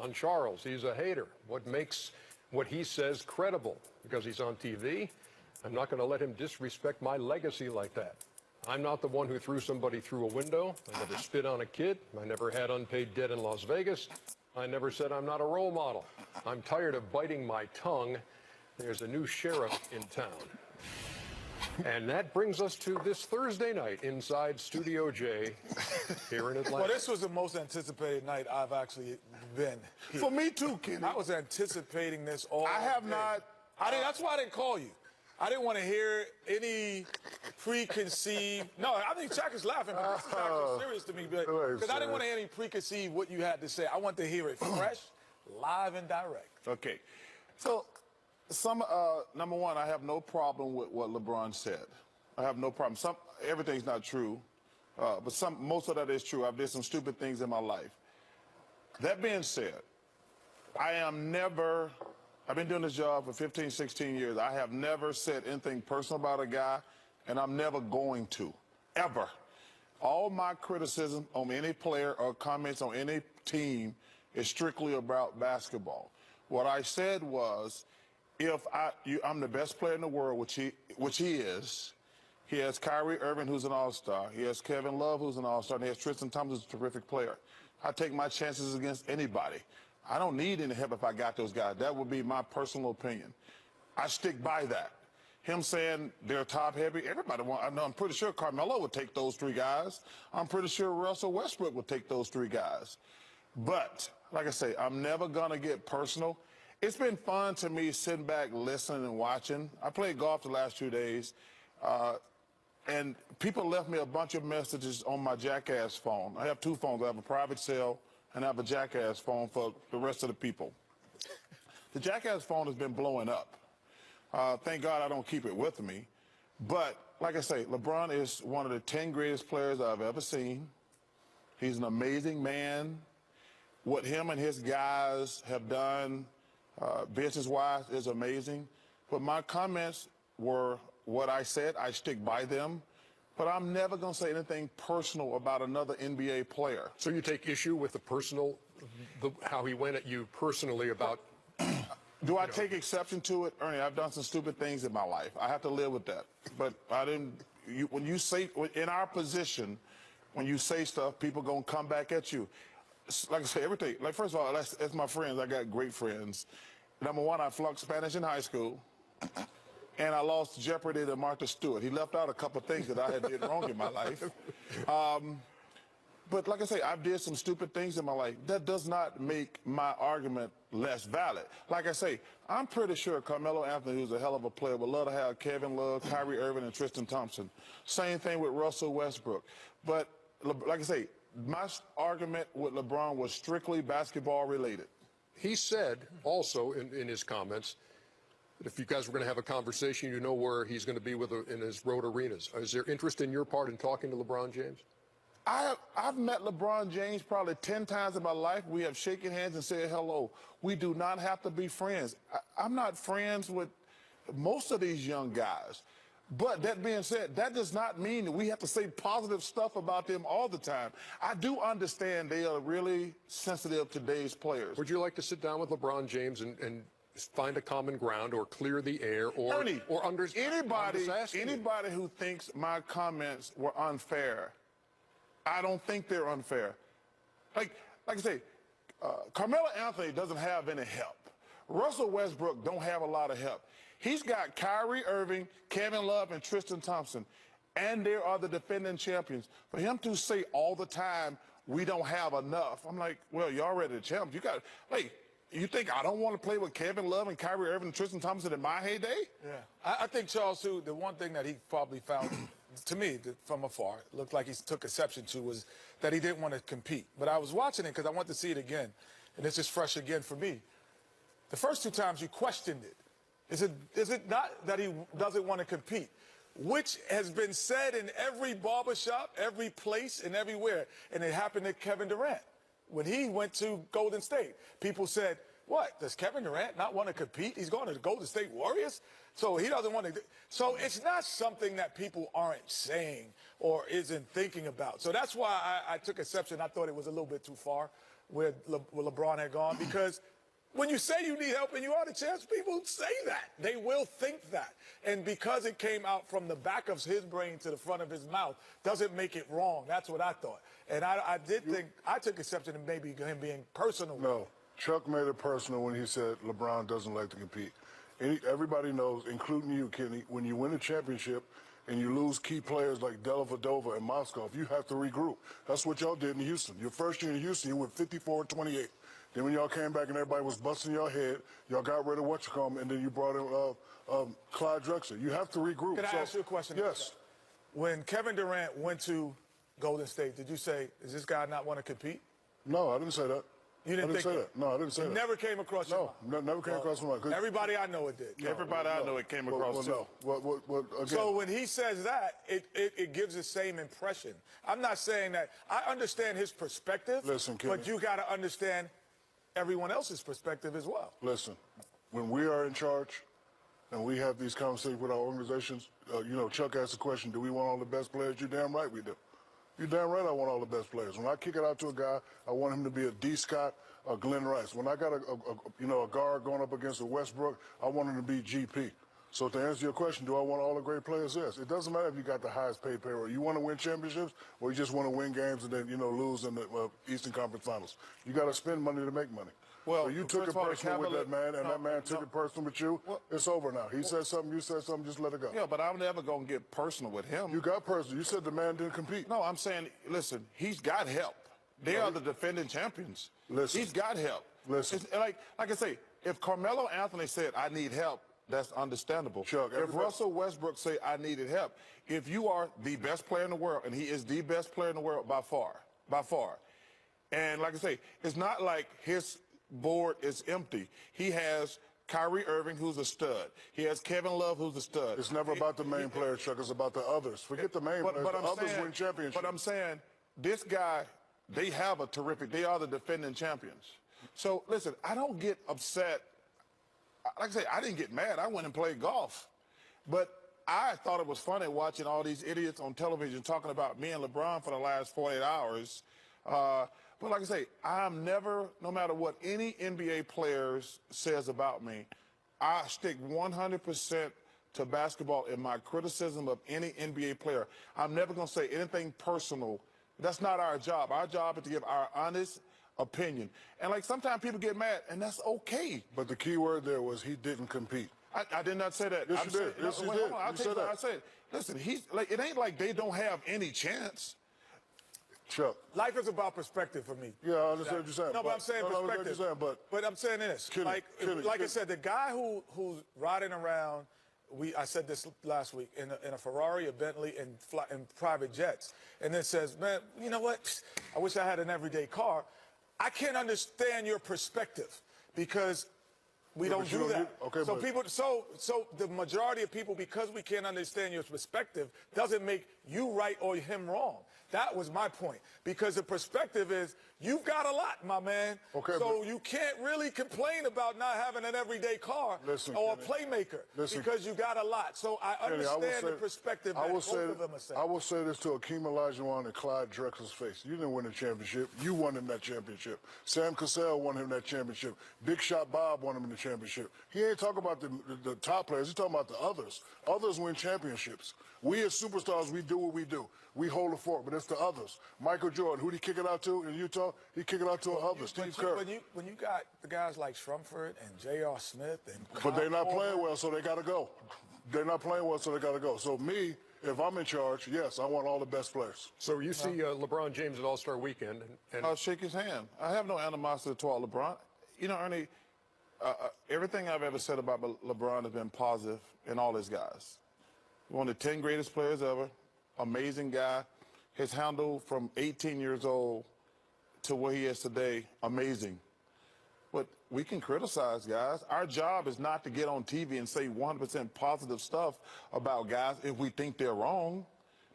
on Charles. He's a hater. What makes what he says credible? Because he's on TV. I'm not going to let him disrespect my legacy like that. I'm not the one who threw somebody through a window. I never spit on a kid. I never had unpaid debt in Las Vegas. I never said I'm not a role model. I'm tired of biting my tongue. There's a new sheriff in town. And that brings us to this Thursday night inside Studio J here in Atlanta. Well, this was the most anticipated night I've actually been here. For me too, Kenny. I was anticipating this all I have day. not. That's why I didn't call you. I didn't want to hear any preconceived. No, I think Chuck is laughing, but this is actually serious to me because I didn't want to hear any preconceived what you had to say. I want to hear it fresh, live, and direct. Okay. So, number one, I have no problem with what LeBron said. I have no problem. Everything's not true, but most of that is true. I've did some stupid things in my life. That being said, I've been doing this job for 15, 16 years. I have never said anything personal about a guy, and I'm never going to, ever. All my criticism on any player or comments on any team is strictly about basketball. What I said was, I'm the best player in the world, which he is. He has Kyrie Irving, who's an all-star. He has Kevin Love, who's an all-star. And he has Tristan Thompson, who's a terrific player. I take my chances against anybody. I don't need any help if I got those guys. That would be my personal opinion. I stick by that. Him saying they're top-heavy, I'm pretty sure Carmelo would take those three guys. I'm pretty sure Russell Westbrook would take those three guys. But, like I say, I'm never going to get personal. It's been fun to me sitting back, listening and watching. I played golf the last 2 days, and people left me a bunch of messages on my Jackass phone. I have two phones. I have a private cell, and I have a Jackass phone for the rest of the people. The Jackass phone has been blowing up. Thank God I don't keep it with me. But, like I say, LeBron is one of the 10 greatest players I've ever seen. He's an amazing man. What him and his guys have done business-wise is amazing. But my comments were what I said. I stick by them. But I'm never going to say anything personal about another NBA player. So you take issue with how he went at you personally about... Do I take exception to it? Ernie, I've done some stupid things in my life. I have to live with that. But when you say, in our position, when you say stuff, people going to come back at you. Like I say, everything. Like, first of all, that's my friends. I got great friends. Number one, I flunked Spanish in high school. And I lost Jeopardy to Martha Stewart. He left out a couple of things that I had did wrong in my life. But like I say, I've did some stupid things in my life. That does not make my argument less valid. Like I say, I'm pretty sure Carmelo Anthony, who's a hell of a player, would love to have Kevin Love, Kyrie Irving, and Tristan Thompson. Same thing with Russell Westbrook. But like I say, my argument with LeBron was strictly basketball related. He said also in his comments that if you guys were going to have a conversation, you know where he's going to be in his road arenas. Is there interest in your part in talking to LeBron James? I've met LeBron James probably 10 times in my life. We have shaken hands and said hello. We do not have to be friends. I'm not friends with most of these young guys. But that being said, that does not mean that we have to say positive stuff about them all the time. I do understand they are really sensitive to today's players. Would you like to sit down with LeBron James and find a common ground or clear the air or anybody who thinks my comments were unfair, I don't think they're unfair. Like I say, Carmelo Anthony doesn't have any help. Russell Westbrook don't have a lot of help. He's got Kyrie Irving, Kevin Love, and Tristan Thompson, and they are the defending champions. For him to say all the time, we don't have enough, I'm like, well, you're already the champ. You think I don't want to play with Kevin Love and Kyrie Irving and Tristan Thompson in my heyday? Yeah. I think, Charles, too, the one thing that he probably found, to me, from afar, looked like he took exception to was that he didn't want to compete. But I was watching it because I want to see it again, and it's just fresh again for me. The first two times you questioned it. Is it not that he doesn't want to compete? Which has been said in every barbershop, every place, and everywhere. And it happened to Kevin Durant. When he went to Golden State, people said, what, does Kevin Durant not want to compete? He's going to the Golden State Warriors? So he doesn't want to. So it's not something that people aren't saying or isn't thinking about. So that's why I took exception. I thought it was a little bit too far where LeBron had gone, because when you say you need help and you are the champs, people say that. They will think that. And because it came out from the back of his brain to the front of his mouth doesn't make it wrong. That's what I thought. And I did think, I took exception to maybe him being personal. No, Chuck made it personal when he said LeBron doesn't like to compete. Everybody knows, including you, Kenny, when you win a championship and you lose key players like Dellavedova and Moskov, you have to regroup. That's what y'all did in Houston. Your first year in Houston, you went 54-28. Then when y'all came back and everybody was busting your head, y'all got rid of and then you brought in Clyde Drexler. You have to regroup. Can I ask you a question? Yes. When Kevin Durant went to Golden State, did you say, does this guy not want to compete? No, I didn't say that. You didn't say that? No, I didn't say that. Never came across your mind? No, never came across my mind. Everybody I know it did. Everybody I know it came across too. Again. So when he says that, it gives the same impression. I'm not saying that. I understand his perspective, Listen, Kenny, but you got to understand everyone else's perspective as well. Listen, when we are in charge and we have these conversations with our organizations, Chuck asked the question, do we want all the best players? You're damn right we do. You're damn right I want all the best players. When I kick it out to a guy, I want him to be a D. Scott or Glenn Rice. When I got a guard going up against a Westbrook, I want him to be GP. So to answer your question, do I want all the great players? Yes. It doesn't matter if you got the highest paid payroll. You want to win championships or you just want to win games and then, lose in the Eastern Conference Finals. You got to spend money to make money. Well, so you took it personal with that man, and that man took it personal with you. Well, it's over now. He said something, you said something, just let it go. Yeah, but I'm never going to get personal with him. You got personal. You said the man didn't compete. No, I'm saying, listen, he's got help. They are the defending champions. Listen. He's got help. Listen. It's like I say, if Carmelo Anthony said, I need help, that's understandable. Chuck, if Russell Westbrook say, I needed help, if you are the best player in the world, and he is the best player in the world by far, and like I say, it's not like his board is empty. He has Kyrie Irving, who's a stud. He has Kevin Love, who's a stud. It's never about the main player, Chuck. It's about the others. Forget the main players. The others win championships. But I'm saying, this guy, they have a terrific, they are the defending champions. So, listen, I don't get upset. Like I say, I didn't get mad. I went and played golf. But I thought it was funny watching all these idiots on television talking about me and LeBron for the last 48 hours. But like I say, I'm never, no matter what any NBA players says about me, I stick 100% to basketball in my criticism of any NBA player. I'm never going to say anything personal. That's not our job. Our job is to give our honest opinion. And like sometimes people get mad, and that's okay. But the key word there was he didn't compete. I did not say that. Yes, you did. Yes, you did. I said, listen, he's like, it ain't like they don't have any chance. Chuck. Life is about perspective for me. Yeah, I understand what you're saying. No, but I'm saying perspective. But I'm saying this. Kenny, I said, the guy who's riding around, I said this last week, in a Ferrari, a Bentley, and private jets, and then says, man, you know what? I wish I had an everyday car. I can't understand your perspective because we don't do that. Okay, so the majority of people, because we can't understand your perspective, doesn't make you right or him wrong. That was my point. Because the perspective is, you've got a lot, my man. Okay, so you can't really complain about not having an everyday car or a playmaker because you got a lot. So I understand the perspective that both of them are saying. I will say this to Akeem Olajuwon and Clyde Drexler's face. You didn't win the championship. You won him that championship. Sam Cassell won him that championship. Big Shot Bob won him in the championship. He ain't talking about the top players. He's talking about the others. Others win championships. We as superstars, we do what we do. We hold the fort, but it's the others. Michael Jordan, who'd he kick it out to in Utah? He kick it out to others. Steve Kerr. When you got the guys like Shumford and J.R. Smith and but they're not playing well, so they got to go. They're not playing well, so they got to go. So me, if I'm in charge, yes, I want all the best players. So you see LeBron James at All-Star Weekend. And I'll shake his hand. I have no animosity toward LeBron. You know, Ernie, everything I've ever said about LeBron has been positive in all his guys. One of the 10 greatest players ever, amazing guy. His handle from 18 years old to where he is today, amazing. But we can criticize guys. Our job is not to get on TV and say 100% positive stuff about guys if we think they're wrong.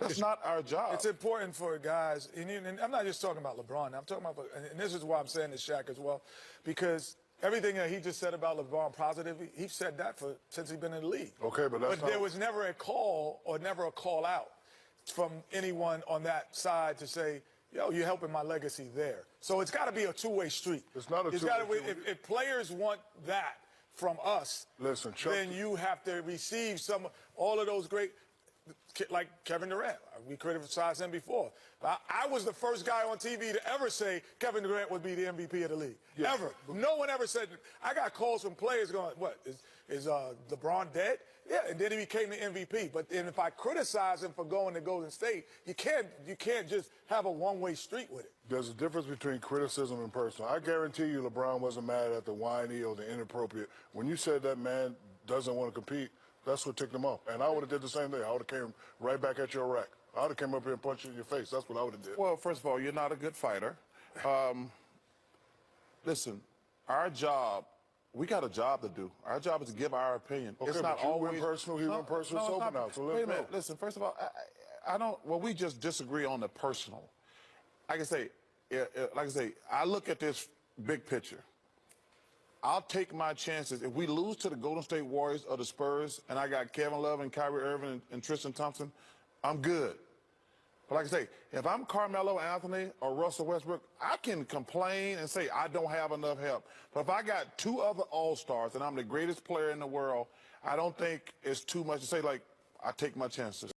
That's not our job. It's important for guys, and I'm not just talking about LeBron. I'm talking about, and this is why I'm saying this, Shaq, as well, because everything that he just said about LeBron positively, he said that since he's been in the league. Okay, but there was never a call or never a call out from anyone on that side to say, yo, you're helping my legacy there. So it's got to be a two-way street. It's not a It's two-way gotta be- street. If players want that from us, Listen, Chuck, then you have to receive all of those great, like Kevin Durant. We criticized him before. I was the first guy on TV to ever say Kevin Durant would be the MVP of the league. Yeah. Ever. No one ever said. I got calls from players going, "What is LeBron dead?" Yeah, and then he became the MVP. But then if I criticize him for going to Golden State, you can't just have a one-way street with it. there's a difference between criticism and personal. I guarantee you LeBron wasn't mad at the whiny or the inappropriate. When you said that man doesn't want to compete, that's what ticked him off. And I would have did the same thing. I would have came right back at your rack. I would have came up here and punched you in your face. That's what I would have did. Well, first of all, you're not a good fighter. Listen, our job, we got a job to do. Our job is to give our opinion. Okay, It's not but you always went personal, he went personal, it's sober not- now, so let's wait a minute. go. Listen, first of all, I don't. Well, we just disagree on the personal. Like I say, I look at this big picture. I'll take my chances. If we lose to the Golden State Warriors or the Spurs, and I got Kevin Love and Kyrie Irving and Tristan Thompson, I'm good. But like I say, if I'm Carmelo Anthony or Russell Westbrook, I can complain and say I don't have enough help. But if I got two other All-Stars and I'm the greatest player in the world, I don't think it's too much to say, like, I take my chances.